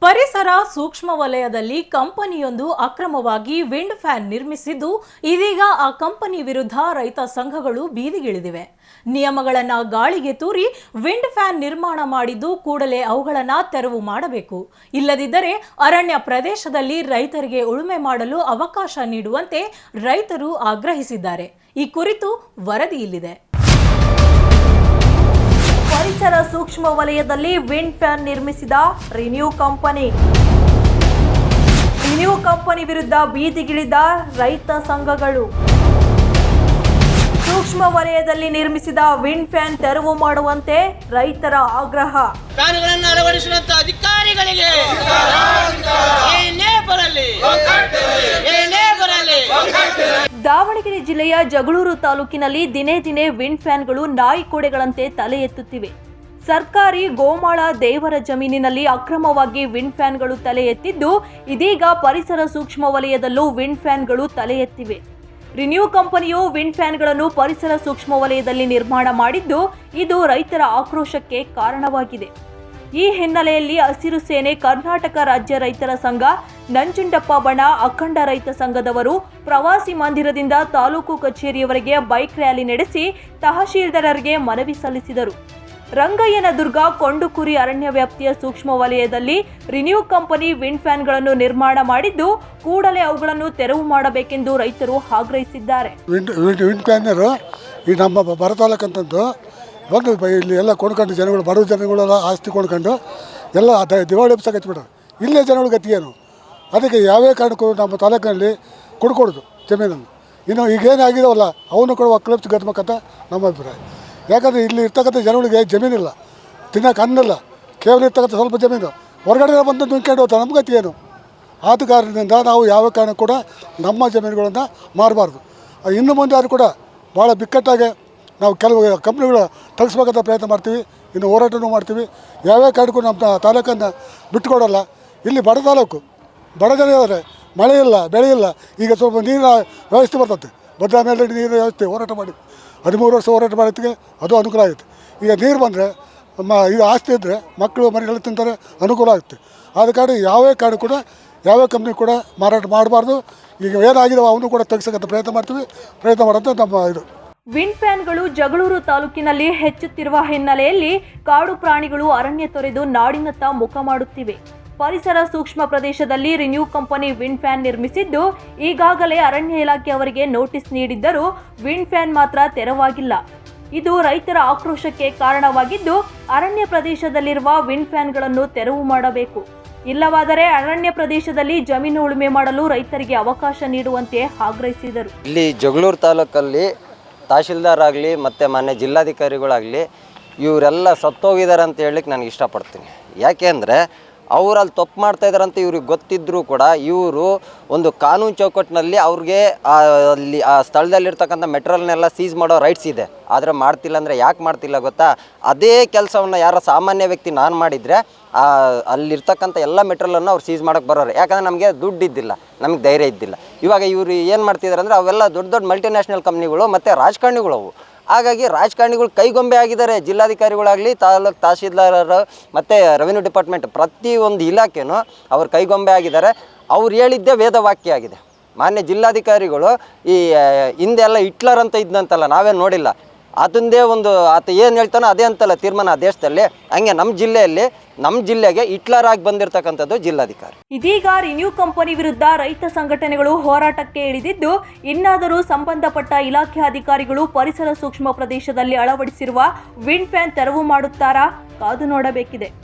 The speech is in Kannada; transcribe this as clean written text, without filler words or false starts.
ಪರಿಸರ ಸೂಕ್ಷ್ಮ ವಲಯದಲ್ಲಿ ಕಂಪನಿಯೊಂದು ಅಕ್ರಮವಾಗಿ ವಿಂಡ್ ಫ್ಯಾನ್ ನಿರ್ಮಿಸಿದ್ದು, ಇದೀಗ ಆ ಕಂಪನಿ ವಿರುದ್ಧ ರೈತ ಸಂಘಗಳು ಬೀದಿಗಿಳಿದಿವೆ. ನಿಯಮಗಳನ್ನು ಗಾಳಿಗೆ ತೂರಿ ವಿಂಡ್ ಫ್ಯಾನ್ ನಿರ್ಮಾಣ ಮಾಡಿದ್ದು ಕೂಡಲೇ ಅವುಗಳನ್ನು ತೆರವು ಮಾಡಬೇಕು. ಇಲ್ಲದಿದ್ದರೆ ಅರಣ್ಯ ಪ್ರದೇಶದಲ್ಲಿ ರೈತರಿಗೆ ಉಳುಮೆ ಮಾಡಲು ಅವಕಾಶ ನೀಡುವಂತೆ ರೈತರು ಆಗ್ರಹಿಸಿದ್ದಾರೆ. ಈ ಕುರಿತು ವರದಿ ಇಲ್ಲಿದೆ. ಪರಿಸರ ಸೂಕ್ಷ್ಮ ವಲಯದಲ್ಲಿ ವಿಂಡ್ ಫ್ಯಾನ್ ನಿರ್ಮಿಸಿದ ರಿನ್ಯೂ ಕಂಪನಿ ವಿರುದ್ಧ ಬೀದಿಗಿಳಿದ ರೈತ ಸಂಘಗಳು. ಸೂಕ್ಷ್ಮ ವಲಯದಲ್ಲಿ ನಿರ್ಮಿಸಿದ ವಿಂಡ್ ಫ್ಯಾನ್ ತೆರವು ಮಾಡುವಂತೆ ರೈತರ ಆಗ್ರಹ. ಫ್ಯಾನ್ಗಳನ್ನು ಅಳವಡಿಸಿದಂತ ಅಧಿಕಾರಿಗಳಿಗೆ ದಾವಣಗೆರೆ ಜಿಲ್ಲೆಯ ಜಗಳೂರು ತಾಲೂಕಿನಲ್ಲಿ ದಿನೇ ದಿನೇ ವಿಂಡ್ ಫ್ಯಾನ್ಗಳು ನಾಯಿಕೋಡೆಗಳಂತೆ ತಲೆ ಎತ್ತುತ್ತಿವೆ. ಸರ್ಕಾರಿ ಗೋಮಾಳ ದೇವರ ಜಮೀನಿನಲ್ಲಿ ಅಕ್ರಮವಾಗಿ ವಿಂಡ್ ಫ್ಯಾನ್ಗಳು ತಲೆ ಎತ್ತಿದ್ದು, ಇದೀಗ ಪರಿಸರ ಸೂಕ್ಷ್ಮ ವಲಯದಲ್ಲೂ ವಿಂಡ್ ಫ್ಯಾನ್ಗಳು ತಲೆ ಎತ್ತಿವೆ. ರಿನ್ಯೂ ಕಂಪನಿಯು ವಿಂಡ್ ಫ್ಯಾನ್ಗಳನ್ನು ಪರಿಸರ ಸೂಕ್ಷ್ಮ ವಲಯದಲ್ಲಿ ನಿರ್ಮಾಣ ಮಾಡಿದ್ದು, ಇದು ರೈತರ ಆಕ್ರೋಶಕ್ಕೆ ಕಾರಣವಾಗಿದೆ. ಈ ಹಿನ್ನೆಲೆಯಲ್ಲಿ ಹಸಿರು ಸೇನೆ, ಕರ್ನಾಟಕ ರಾಜ್ಯ ರೈತರ ಸಂಘ, ನಂಜುಂಡಪ್ಪ ಬಣ, ಅಖಂಡ ರೈತ ಸಂಘದವರು ಪ್ರವಾಸಿ ಮಂದಿರದಿಂದ ತಾಲೂಕು ಕಚೇರಿಯವರೆಗೆ ಬೈಕ್ ರ್ಯಾಲಿ ನಡೆಸಿ ತಹಶೀಲ್ದಾರರಿಗೆ ಮನವಿ ಸಲ್ಲಿಸಿದರು. ರಂಗಯ್ಯನದುರ್ಗ ಕೊಂಡುಕುರಿ ಅರಣ್ಯ ವ್ಯಾಪ್ತಿಯ ಸೂಕ್ಷ್ಮ ವಲಯದಲ್ಲಿ ರಿನ್ಯೂ ಕಂಪನಿ ವಿಂಡ್ ಫ್ಯಾನ್ಗಳನ್ನು ನಿರ್ಮಾಣ ಮಾಡಿದ್ದು, ಕೂಡಲೇ ಅವುಗಳನ್ನು ತೆರವು ಮಾಡಬೇಕೆಂದು ರೈತರು ಆಗ್ರಹಿಸಿದ್ದಾರೆ. ವಿಂಡ್ ಫ್ಯಾನರು ಈ ನಮ್ಮ ಬರ ತಾಲೂಕಂತಂದು ಬಂದು ಇಲ್ಲಿ ಎಲ್ಲ ಕೊಂಡ್ಕೊಂಡು ಜನಗಳು, ಬಡವ ಜನಗಳೆಲ್ಲ ಆಸ್ತಿ ಕೊಂಡ್ಕೊಂಡು ಎಲ್ಲ ದಿವಾಳಿ ಹಬ್ಸಕ್ಕೆ ಹಚ್ಬಿಟ್ರು. ಇಲ್ಲೇ ಜನಗಳ ಗತಿ ಏನು? ಅದಕ್ಕೆ ಯಾವೇ ಕಾರಣಕ್ಕೂ ನಮ್ಮ ತಾಲೂಕಿನಲ್ಲಿ ಕೊಡ್ಕೊಡೋದು ಜಮೀನನ್ನು. ಇನ್ನು ಈಗೇನಾಗಿದಾವಲ್ಲ ಅವನು ಕೂಡ ಒಕ್ಕಲಿಪ್ಸಿ ಗದ್ಬೇಕಂತ ನಮ್ಮ ಅಭಿಪ್ರಾಯ. ಯಾಕಂದರೆ ಇಲ್ಲಿ ಇರ್ತಕ್ಕಂಥ ಜನಗಳಿಗೆ ಜಮೀನಿಲ್ಲ, ತಿನ್ನೋಕೆ ಅನ್ನಲ್ಲ, ಕೇವಲ ಇರ್ತಕ್ಕಂಥ ಸ್ವಲ್ಪ ಜಮೀನು ಹೊರಗಡೆ ಬಂದು ನುಂಗ್ಕೊಂಡು ಹೋಗ್ತಾರೆ. ನಮ್ಮ ಗತಿ ಏನು? ಆದ ಕಾರಣದಿಂದ ನಾವು ಯಾವ ಕಾರಣ ಕೂಡ ನಮ್ಮ ಜಮೀನುಗಳನ್ನು ಮಾರಬಾರ್ದು. ಇನ್ನು ಮುಂದೆ ಅದು ಕೂಡ ಭಾಳ ಬಿಕ್ಕಟ್ಟಾಗಿ ನಾವು ಕೆಲವು ಕಂಪ್ನಿಗಳು ತಗ್ಸ್ಬೇಕಂತ ಪ್ರಯತ್ನ ಮಾಡ್ತೀವಿ, ಇನ್ನು ಹೋರಾಟನೂ ಮಾಡ್ತೀವಿ. ಯಾವ್ಯಾವ ಕಾರಣಕ್ಕೂ ನಮ್ಮ ತಾಲೂಕನ್ನು ಬಿಟ್ಟುಕೊಡಲ್ಲ. ಇಲ್ಲಿ ಬಡ ತಾಲೂಕು, ಬಡ ಜನ ಇದ್ದಾರೆ, ಮಳೆ ಇಲ್ಲ, ಬೆಳೆ ಇಲ್ಲ. ಈಗ ಸ್ವಲ್ಪ ನೀರಿನ ವ್ಯವಸ್ಥೆ ಬರ್ತದೆ, ಭದ್ರಾ ಮೇಲೆ ನೀರಿನ ವ್ಯವಸ್ಥೆ ಹೋರಾಟ ಮಾಡಿ 13 ವರ್ಷ ಹೋರಾಟ ಮಾಡೋದಕ್ಕೆ ಅದು ಅನುಕೂಲ ಆಗುತ್ತೆ. ಈಗ ನೀರು ಬಂದರೆ ಇದು ಆಸ್ತಿ ಇದ್ದರೆ ಮಕ್ಕಳು ಮರಿಗಳು ತಿಂತಾರೆ, ಅನುಕೂಲ ಆಗುತ್ತೆ. ಆದ ಕಾರಣ ಯಾವೇ ಕಾರಣ ಕೂಡ ಯಾವ್ಯಾವ ಕಂಪ್ನಿ ಕೂಡ ಮಾರಾಟ ಮಾಡಬಾರ್ದು. ಈಗ ಏನಾಗಿದಾವೆ ಅವನು ಕೂಡ ತೆಗ್ಸೋಕ್ಕಂತ ಪ್ರಯತ್ನ ಮಾಡೋದು ನಮ್ಮ ಇದು. ವಿಂಡ್ ಫ್ಯಾನ್ಗಳು ಜಗಳೂರು ತಾಲೂಕಿನಲ್ಲಿ ಹೆಚ್ಚುತ್ತಿರುವ ಹಿನ್ನೆಲೆಯಲ್ಲಿ ಕಾಡು ಪ್ರಾಣಿಗಳು ಅರಣ್ಯ ತೊರೆದು ನಾಡಿನತ್ತ ಮುಖ ಮಾಡುತ್ತಿವೆ. ಪರಿಸರ ಸೂಕ್ಷ್ಮ ಪ್ರದೇಶದಲ್ಲಿ ರಿನ್ಯೂ ಕಂಪನಿ ವಿಂಡ್ ಫ್ಯಾನ್ ನಿರ್ಮಿಸಿದ್ದು, ಈಗಾಗಲೇ ಅರಣ್ಯ ಇಲಾಖೆ ಅವರಿಗೆ ನೋಟಿಸ್ ನೀಡಿದ್ದರೂ ವಿಂಡ್ ಫ್ಯಾನ್ ಮಾತ್ರ ತೆರವಾಗಿಲ್ಲ. ಇದು ರೈತರ ಆಕ್ರೋಶಕ್ಕೆ ಕಾರಣವಾಗಿದ್ದು, ಅರಣ್ಯ ಪ್ರದೇಶದಲ್ಲಿರುವ ವಿಂಡ್ ಫ್ಯಾನ್ಗಳನ್ನು ತೆರವು ಮಾಡಬೇಕು. ಇಲ್ಲವಾದರೆ ಅರಣ್ಯ ಪ್ರದೇಶದಲ್ಲಿ ಜಮೀನು ಉಳುಮೆ ಮಾಡಲು ರೈತರಿಗೆ ಅವಕಾಶ ನೀಡುವಂತೆ ಆಗ್ರಹಿಸಿದರು. ಇಲ್ಲಿ ಜಗಳೂರು ತಾಲೂಕಲ್ಲಿ ತಹಶೀಲ್ದಾರ್ ಆಗಲಿ ಮತ್ತು ಮಾನ್ಯ ಜಿಲ್ಲಾಧಿಕಾರಿಗಳಾಗಲಿ ಇವರೆಲ್ಲ ಸತ್ತೋಗಿದ್ದಾರೆ ಅಂತ ಹೇಳಲಿಕ್ಕೆ ನನಗೆ ಇಷ್ಟಪಡ್ತೀನಿ. ಯಾಕೆ ಅಂದರೆ ಅವರಲ್ಲಿ ತಪ್ಪು ಮಾಡ್ತಾಯಿದ್ದಾರೆ ಅಂತ ಇವ್ರಿಗೆ ಗೊತ್ತಿದ್ದರೂ ಕೂಡ ಇವರು ಒಂದು ಕಾನೂನು ಚೌಕಟ್ಟಿನಲ್ಲಿ ಅವ್ರಿಗೆ ಅಲ್ಲಿ ಆ ಸ್ಥಳದಲ್ಲಿರ್ತಕ್ಕಂಥ ಮೆಟೀರಿಯಲ್ನೆಲ್ಲ ಸೀಸ್ ಮಾಡೋ ರೈಟ್ಸ್ ಇದೆ. ಆದರೆ ಮಾಡ್ತಿಲ್ಲ ಅಂದರೆ ಯಾಕೆ ಮಾಡ್ತಿಲ್ಲ ಗೊತ್ತಾ? ಅದೇ ಕೆಲಸವನ್ನು ಯಾರೋ ಸಾಮಾನ್ಯ ವ್ಯಕ್ತಿ ನಾನು ಮಾಡಿದರೆ ಅಲ್ಲಿರ್ತಕ್ಕಂಥ ಎಲ್ಲ ಮೆಟೀರಿಯಲನ್ನು ಅವ್ರು ಸೀಸ್ ಮಾಡೋಕ್ಕೆ ಬರೋರು. ಯಾಕಂದರೆ ನಮಗೆ ದುಡ್ಡು ಇದ್ದಿಲ್ಲ, ನಮಗೆ ಧೈರ್ಯ ಇದ್ದಿಲ್ಲ. ಇವಾಗ ಇವರು ಏನು ಮಾಡ್ತಿದ್ದಾರೆ ಅಂದರೆ ಅವೆಲ್ಲ ದೊಡ್ಡ ದೊಡ್ಡ ಮಲ್ಟಿನ್ಯಾಷನಲ್ ಕಂಪ್ನಿಗಳು ಮತ್ತು ರಾಜಕಾರಣಿಗಳು ಅವು. ಹಾಗಾಗಿ ರಾಜಕಾರಣಿಗಳು ಕೈಗೊಂಬೆ ಆಗಿದ್ದಾರೆ. ಜಿಲ್ಲಾಧಿಕಾರಿಗಳಾಗಲಿ, ತಾಲೂಕು ತಹಶೀಲ್ದಾರರು ಮತ್ತು ರೆವಿನ್ಯೂ ಡಿಪಾರ್ಟ್ಮೆಂಟ್ ಪ್ರತಿಯೊಂದು ಇಲಾಖೆನೂ ಅವ್ರು ಕೈಗೊಂಬೆ ಆಗಿದ್ದಾರೆ. ಅವ್ರು ಹೇಳಿದ್ದೇ ವೇದವಾಕ್ಯ ಆಗಿದೆ. ಮಾನ್ಯ ಜಿಲ್ಲಾಧಿಕಾರಿಗಳು ಈ ಹಿಂದೆಲ್ಲ ಹಿಟ್ಲರ್ ಅಂತ ಇದ್ದಂತಲ್ಲ, ನಾವೇನು ನೋಡಿಲ್ಲ. ಅದೊಂದೇ ಒಂದು ಆತ ಏನು ಹೇಳ್ತಾನೋ ಅದೇ ಅಂತಲ್ಲ ತೀರ್ಮಾನ ಆ ದೇಶದಲ್ಲಿ. ಹಂಗೆ ನಮ್ಮ ಜಿಲ್ಲೆಗೆ ಹಿಟ್ಲರ್ ಆಗಿ ಬಂದಿರತಕ್ಕಂಥದ್ದು ಜಿಲ್ಲಾಧಿಕಾರಿ. ಇದೀಗ ರಿನ್ಯೂ ಕಂಪನಿ ವಿರುದ್ಧ ರೈತ ಸಂಘಟನೆಗಳು ಹೋರಾಟಕ್ಕೆ ಇಳಿದಿದ್ದು, ಇನ್ನಾದರೂ ಸಂಬಂಧಪಟ್ಟ ಇಲಾಖೆ ಅಧಿಕಾರಿಗಳು ಪರಿಸರ ಸೂಕ್ಷ್ಮ ಪ್ರದೇಶದಲ್ಲಿ ಅಳವಡಿಸಿರುವ ವಿಂಡ್ ಫ್ಯಾನ್ ತೆರವು ಮಾಡುತ್ತಾರಾ? ಕಾದು ನೋಡಬೇಕಿದೆ.